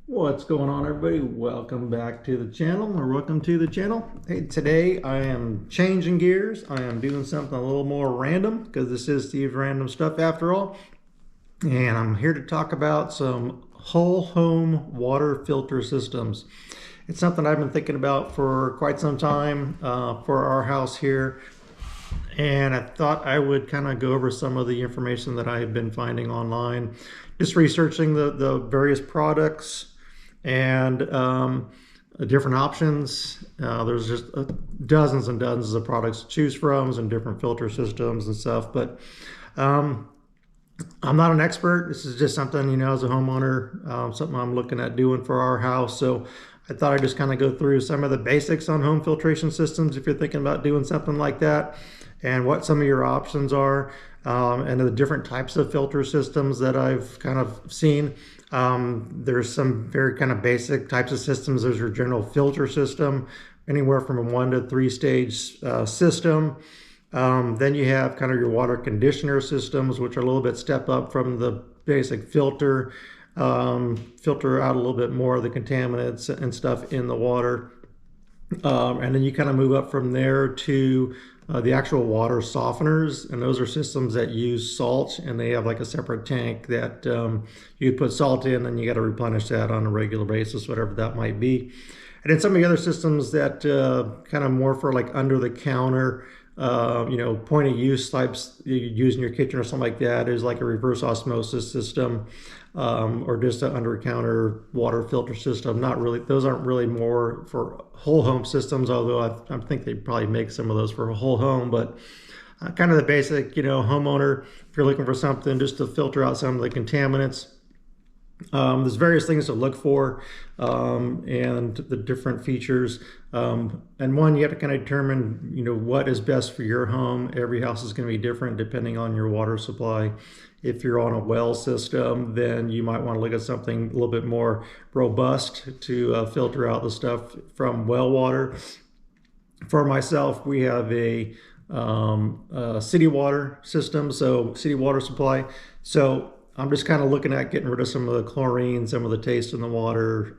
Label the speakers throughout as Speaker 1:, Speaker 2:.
Speaker 1: What's going on, everybody? Welcome back to the channel, or welcome to the channel. Hey, today I am changing gears. I am doing something a little more random because this is Steve's Random Stuff after all. And I'm here to talk about some whole home water filter systems. It's something I've been thinking about for quite some time for our house here. And I thought I would kind of go over some of the information that I've been finding online, just researching the various products and different options. There's just dozens and dozens of products to choose from and different filter systems and stuff. But I'm not an expert. This is just something, as a homeowner, something I'm looking at doing for our house. So I thought I'd just kind of go through some of the basics on home filtration systems if you're thinking about doing something like that, and what some of your options are, and the different types of filter systems that I've kind of seen. There's some very kind of basic types of systems. There's your general filter system, anywhere from a 1 to 3 stage system. Then you have kind of your water conditioner systems, which are a little bit step up from the basic filter, filter out a little bit more of the contaminants and stuff in the water. And then you kind of move up from there to the actual water softeners, and those are systems that use salt, and they have like a separate tank that you put salt in, and you got to replenish that on a regular basis, whatever that might be. And then some of the other systems that kind of more for like under the counter, point of use types you use in your kitchen or something like that, is like a reverse osmosis system, or just an under counter water filter system. Not really, those aren't really more for whole home systems, although I think they probably make some of those for a whole home. But kind of the basic, homeowner, if you're looking for something just to filter out some of the contaminants. There's various things to look for, and the different features. And one, you have to kind of determine, what is best for your home. Every house is going to be different depending on your water supply. If you're on a well system, then you might want to look at something a little bit more robust to filter out the stuff from well water. For myself, we have a city water system, so city water supply. So I'm just kind of looking at getting rid of some of the chlorine, some of the taste in the water,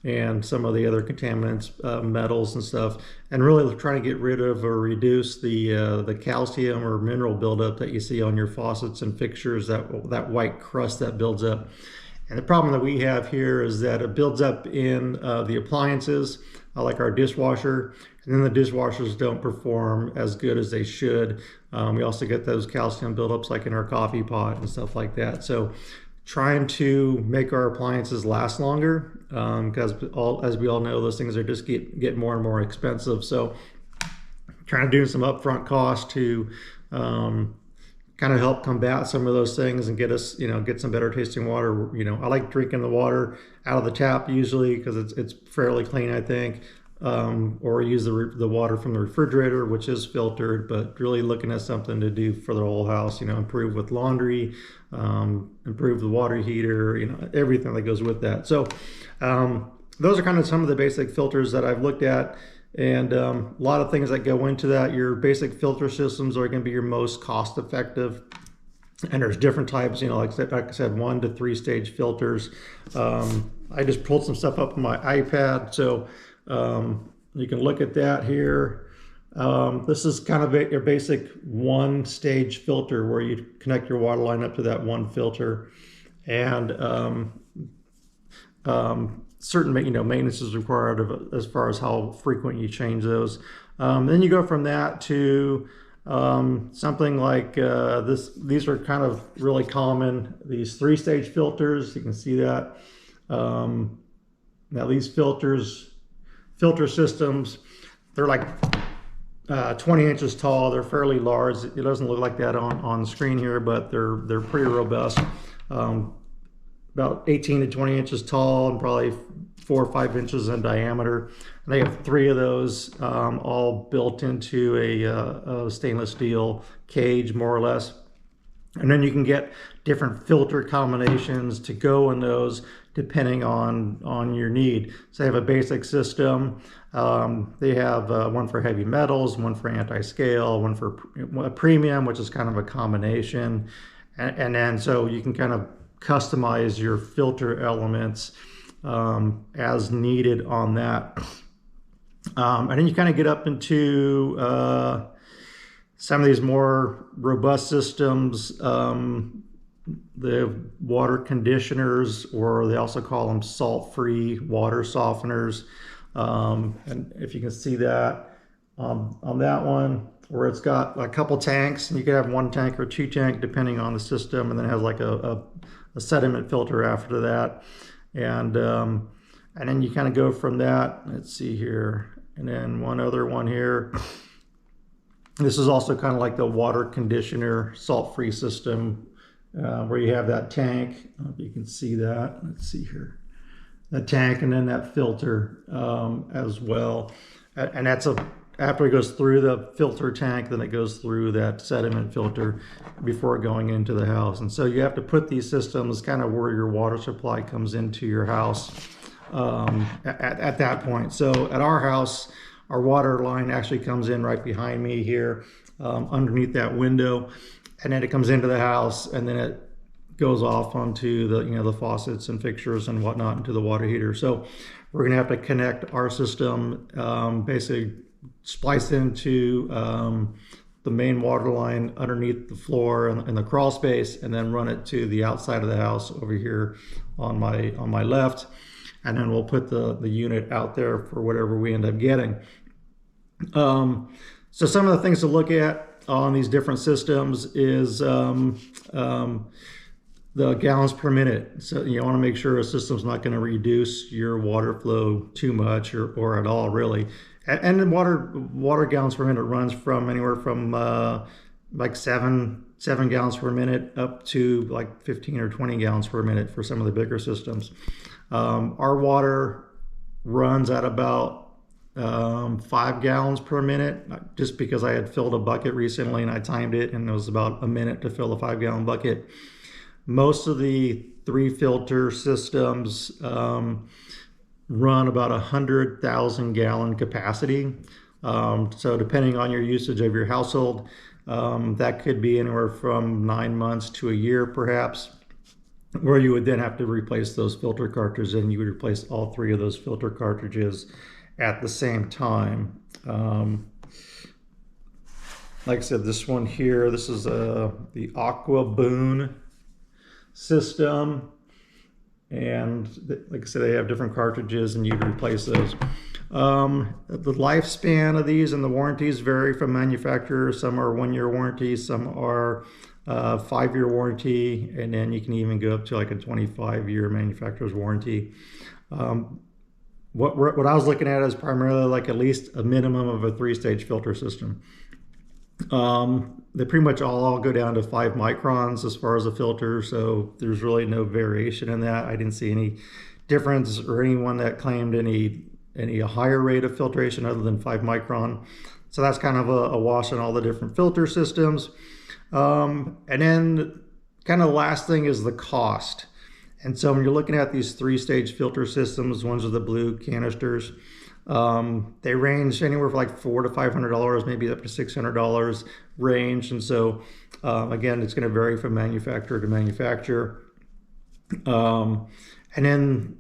Speaker 1: and some of the other contaminants, metals and stuff, and really trying to get rid of or reduce the calcium or mineral buildup that you see on your faucets and fixtures, that white crust that builds up. And the problem that we have here is that it builds up in the appliances, like our dishwasher, and then the dishwashers don't perform as good as they should. We also get those calcium buildups like in our coffee pot and stuff like that. So trying to make our appliances last longer, because as we all know, those things are just get more and more expensive. So trying to do some upfront costs to kind of help combat some of those things and get us, get some better tasting water. I like drinking the water out of the tap usually because it's fairly clean, I think. Or use the water from the refrigerator, which is filtered, but really looking at something to do for the whole house, improve with laundry, improve the water heater, everything that goes with that. So those are kind of some of the basic filters that I've looked at, and a lot of things that go into that. Your basic filter systems are going to be your most cost effective. And there's different types, like I said, 1 to 3 stage filters. I just pulled some stuff up on my iPad, so you can look at that here. This is kind of your basic 1 stage filter where you connect your water line up to that 1 filter, and certain maintenance is required as far as how frequent you change those. Then you go from that to something like this. These are kind of really common, these 3 stage filters. You can see that. Now these filter systems, they're like 20 inches tall. They're fairly large. It doesn't look like that on the screen here, but they're pretty robust. About 18 to 20 inches tall and probably 4 or 5 inches in diameter. And they have 3 of those, all built into a stainless steel cage, more or less. And then you can get different filter combinations to go in those depending on your need. So they have a basic system. They have one for heavy metals, one for anti-scale, one for a premium, which is kind of a combination. And then so you can kind of customize your filter elements as needed on that. And then you kind of get up into some of these more robust systems, the water conditioners, or they also call them salt-free water softeners. And if you can see that on that one, where it's got a couple tanks, and you could have one tank or two tank depending on the system, and then it has like a sediment filter after that. And then you kind of go from that. Let's see here. And then one other one here. This is also kind of like the water conditioner salt-free system, where you have that tank. I don't know if you can see that. Let's see here. That tank, and then that filter as well. And that's after it goes through the filter tank, then it goes through that sediment filter before going into the house. And so you have to put these systems kind of where your water supply comes into your house at that point. So at our house, our water line actually comes in right behind me here, underneath that window, and then it comes into the house, and then it goes off onto the the faucets and fixtures and whatnot into the water heater. So we're gonna have to connect our system, basically splice into the main water line underneath the floor in the crawl space, and then run it to the outside of the house over here on my left. And then we'll put the unit out there for whatever we end up getting. So some of the things to look at on these different systems is the gallons per minute. So you want to make sure a system's not going to reduce your water flow too much or at all, really. And the water gallons per minute runs from anywhere from like seven gallons per minute up to like 15 or 20 gallons per minute for some of the bigger systems. Our water runs at about 5 gallons per minute, just because I had filled a bucket recently and I timed it, and it was about a minute to fill a 5-gallon bucket. Most of the 3 filter systems run about 100,000 gallon capacity. So depending on your usage of your household, that could be anywhere from 9 months to a year perhaps, where you would then have to replace those filter cartridges, and you would replace all 3 of those filter cartridges at the same time. Like I said, this one here, this is the Aqua Boon system, and like I said, they have different cartridges and you can replace those. The lifespan of these and the warranties vary from manufacturer. Some are 1-year warranty, some are 5-year warranty, and then you can even go up to like a 25-year manufacturer's warranty. What I was looking at is primarily like at least a minimum of a 3-stage filter system. They pretty much all go down to 5 microns as far as the filter, so there's really no variation in that. I didn't see any difference or anyone that claimed any higher rate of filtration other than 5 micron. So that's kind of a wash on all the different filter systems. And then kind of the last thing is the cost. And so when you're looking at these 3-stage filter systems, ones with the blue canisters, they range anywhere from like $400 to $500, maybe up to $600 range. And so again, it's going to vary from manufacturer to manufacturer. And then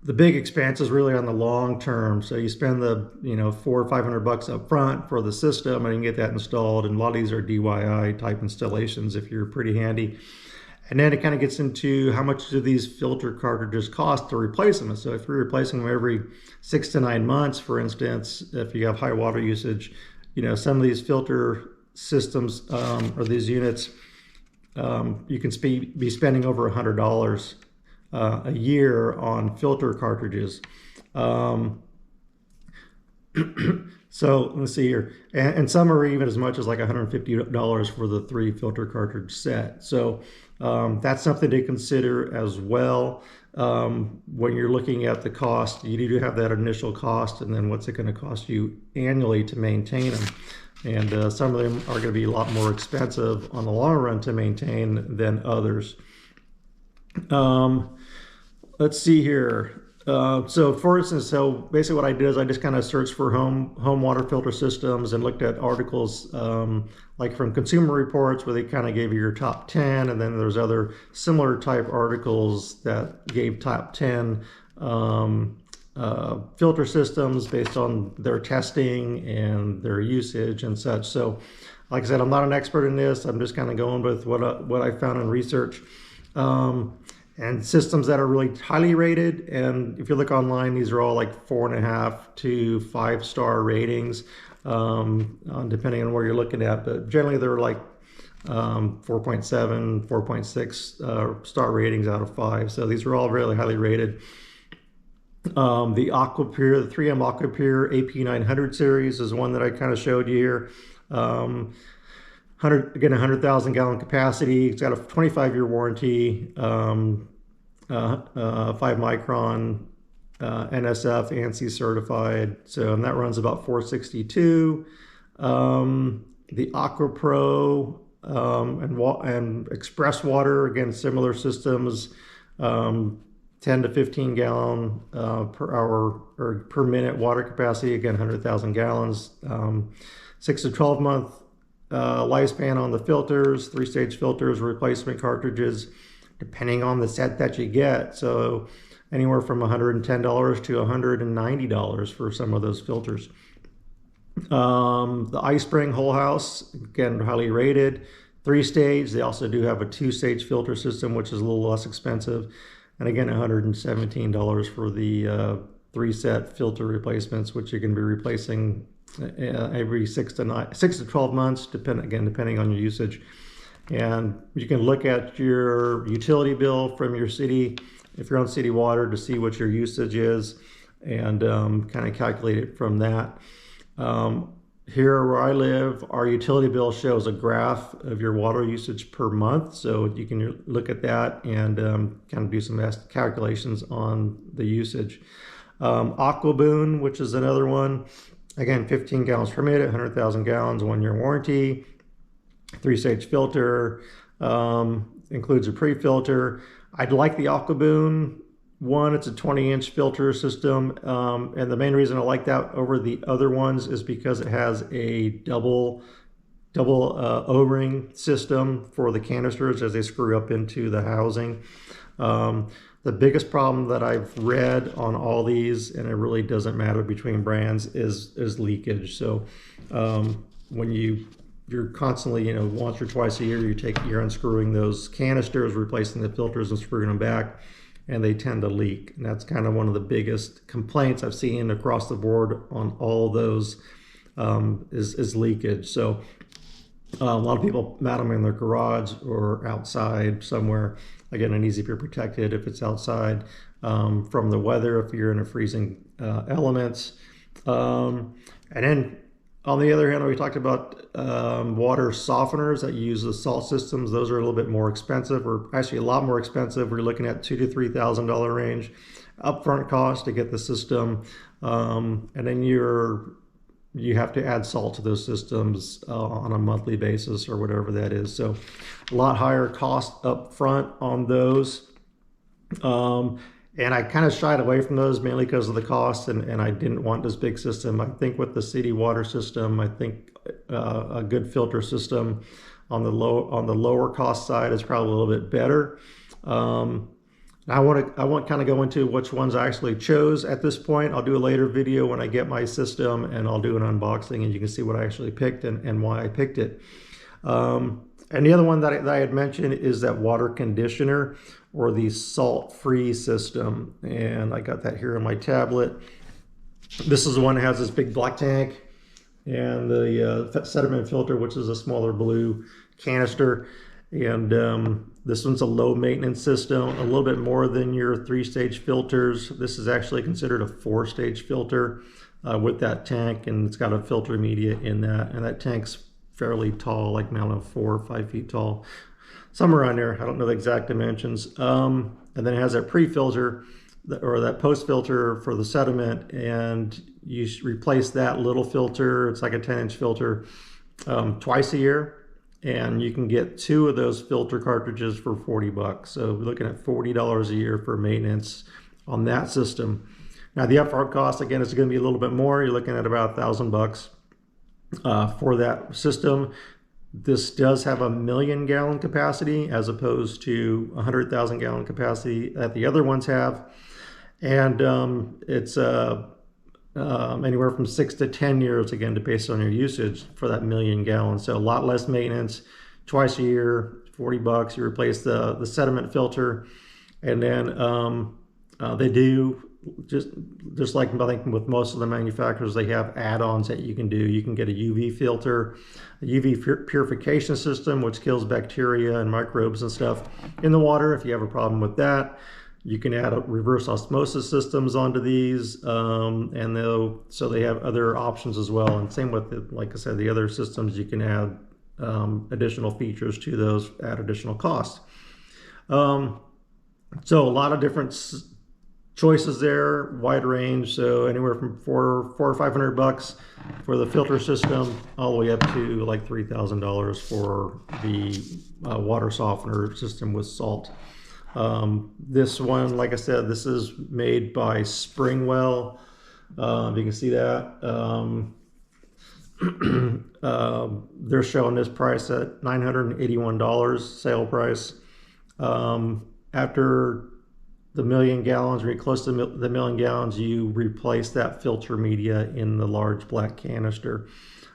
Speaker 1: the big expense is really on the long term. So you spend the $400 or $500 up front for the system, and you can get that installed. And a lot of these are DIY type installations if you're pretty handy. And then it kind of gets into how much do these filter cartridges cost to replace them. So if you're replacing them every 6 to 9 months, for instance, if you have high water usage, some of these filter systems or these units, you can be spending over $100 a year on filter cartridges. So let's see here, and some are even as much as like $150 for the 3 filter cartridge set. So that's something to consider as well. When you're looking at the cost, you do have that initial cost, and then what's it going to cost you annually to maintain them. And some of them are going to be a lot more expensive on the long run to maintain than others. Let's see here. So for instance, so basically what I did is I just kind of searched for home water filter systems and looked at articles like from Consumer Reports, where they kind of gave you your top 10, and then there's other similar type articles that gave top 10 filter systems based on their testing and their usage and such. So like I said, I'm not an expert in this. I'm just kind of going with what I found in research. And systems that are really highly rated. And if you look online, these are all like 4.5 to 5-star ratings, depending on where you're looking at. But generally they're like 4.7, 4.6 star ratings out of 5. So these are all really highly rated. The Aquapure, the 3M Aquapure AP900 series is one that I kind of showed you here. 100,000 gallon capacity. It's got a 25-year warranty, 5 micron NSF ANSI certified. So, and that runs about 462. The AquaPro and Express Water, again, similar systems, 10 to 15 gallon per hour or per minute water capacity, again, 100,000 gallons, 6 to 12 month lifespan on the filters, 3-stage filters, replacement cartridges, depending on the set that you get. So anywhere from $110 to $190 for some of those filters. The iSpring Whole House, again, highly rated, 3-stage. They also do have a 2-stage filter system, which is a little less expensive. And again, $117 for the 3-set filter replacements, which you can be replacing every 6 to 12 months, depending on your usage. And you can look at your utility bill from your city, if you're on city water, to see what your usage is, and kind of calculate it from that. Here where I live, our utility bill shows a graph of your water usage per month, so you can look at that and kind of do some calculations on the usage. Aquaboon, which is another one. Again, 15 gallons per minute, 100,000 gallons, 1-year warranty, 3-stage filter, includes a pre-filter. I'd like the Aquaboon one. It's a 20-inch filter system, and the main reason I like that over the other ones is because it has a double O-ring system for the canisters as they screw up into the housing. The biggest problem that I've read on all these, and it really doesn't matter between brands, is leakage. So when you're constantly, once or twice a year, you're unscrewing those canisters, replacing the filters and screwing them back, and they tend to leak. And that's kind of one of the biggest complaints I've seen across the board on all those is leakage. So a lot of people mount them in their garage or outside somewhere. Again, it needs to be protected if it's outside from the weather, if you're in a freezing elements. And then on the other hand, we talked about water softeners that use the salt systems. Those are a little bit more expensive, or actually a lot more expensive. We're looking at $2,000 to $3,000 range upfront cost to get the system. And then you have to add salt to those systems on a monthly basis or whatever that is. So a lot higher cost up front on those. And I kind of shied away from those mainly because of the cost, and I didn't want this big system. I think with the city water system, I think a good filter system on the lower cost side is probably a little bit better. I want kind of go into which ones I actually chose at this point. I'll do a later video when I get my system, and I'll do an unboxing, and you can see what I actually picked and why I picked it. And the other one that I had mentioned is that water conditioner, or the salt-free system. And I got that here on my tablet. This is the one that has this big black tank and the sediment filter, which is a smaller blue canister. And this one's a low maintenance system, a little bit more than your 3-stage filters. This is actually considered a 4-stage filter with that tank, and it's got a filter media in that. And that tank's fairly tall, like, I don't know, 4 or 5 feet tall, somewhere around there. I don't know the exact dimensions. And then it has that pre-filter, or that post-filter for the sediment, and you replace that little filter. It's like a 10-inch filter twice a year. And you can get 2 of those filter cartridges for $40. So we're looking at $40 a year for maintenance on that system. Now the upfront cost, again, is going to be a little bit more. You're looking at about $1,000 for that system. This does have a 1,000,000 gallon capacity as opposed to 100,000 gallon capacity that the other ones have. And it's anywhere from 6 to 10 years, again, based on your usage for that 1,000,000 gallons. So a lot less maintenance, twice a year, $40. You replace the sediment filter, and then they do just like I think with most of the manufacturers, they have add-ons that you can do. You can get a UV filter, a UV purification system, which kills bacteria and microbes and stuff in the water. If you have a problem with that, you can add reverse osmosis systems onto these, and so they have other options as well. And same with, like I said, the other systems, you can add additional features to those at additional cost. So a lot of different choices there, wide range. So anywhere from $400 or $500 for the filter system, all the way up to like $3,000 for the water softener system with salt. This one, like I said, this is made by Springwell. You can see that. They're showing this price at $981 sale price. After the 1,000,000 gallons, or close to the 1,000,000 gallons, you replace that filter media in the large black canister.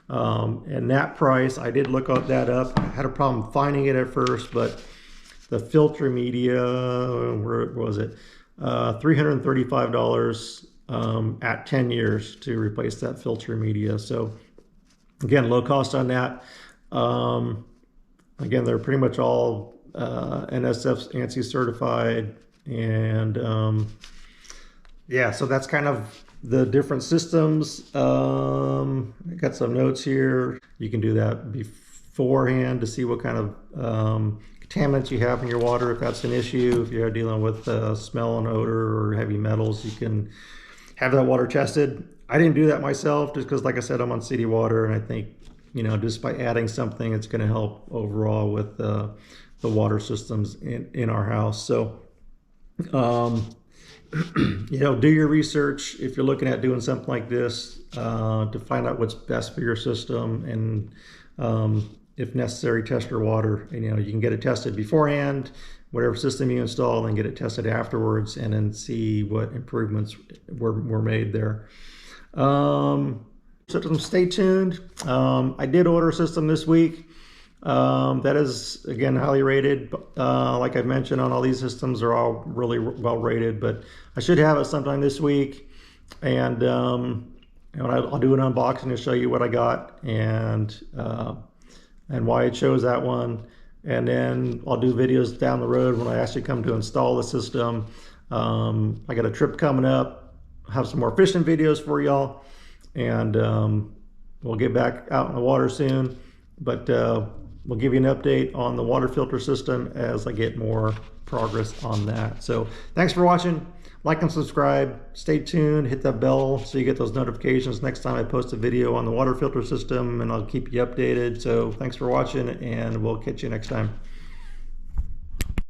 Speaker 1: And that price, I did look that up. I had a problem finding it at first, but the filter media, where was it? $335 at 10 years to replace that filter media. So again, low cost on that. Again, they're pretty much all NSF ANSI certified. And yeah, so that's kind of the different systems. I got some notes here. You can do that beforehand to see what kind of contaminants you have in your water. If that's an issue, if you're dealing with smell and odor or heavy metals, you can have that water tested. I didn't do that myself just because, like I said, I'm on city water, and I think, you know, just by adding something, it's going to help overall with the water systems in our house. So you know, do your research if you're looking at doing something like this to find out what's best for your system, and if necessary, test your water. And, you know, you can get it tested beforehand, whatever system you install, and get it tested afterwards, and then see what improvements were made there. So stay tuned. I did order a system this week. That is, again, highly rated. Like I've mentioned, on all these systems are all really well rated, but I should have it sometime this week. And I'll do an unboxing to show you what I got and why it shows that one. And then I'll do videos down the road when I actually come to install the system. I got a trip coming up. I'll have some more fishing videos for y'all, and we'll get back out in the water soon. But we'll give you an update on the water filter system as I get more progress on that. So thanks for watching. Like and subscribe. Stay tuned. Hit that bell so you get those notifications next time I post a video on the water filter system, and I'll keep you updated. So thanks for watching, and we'll catch you next time.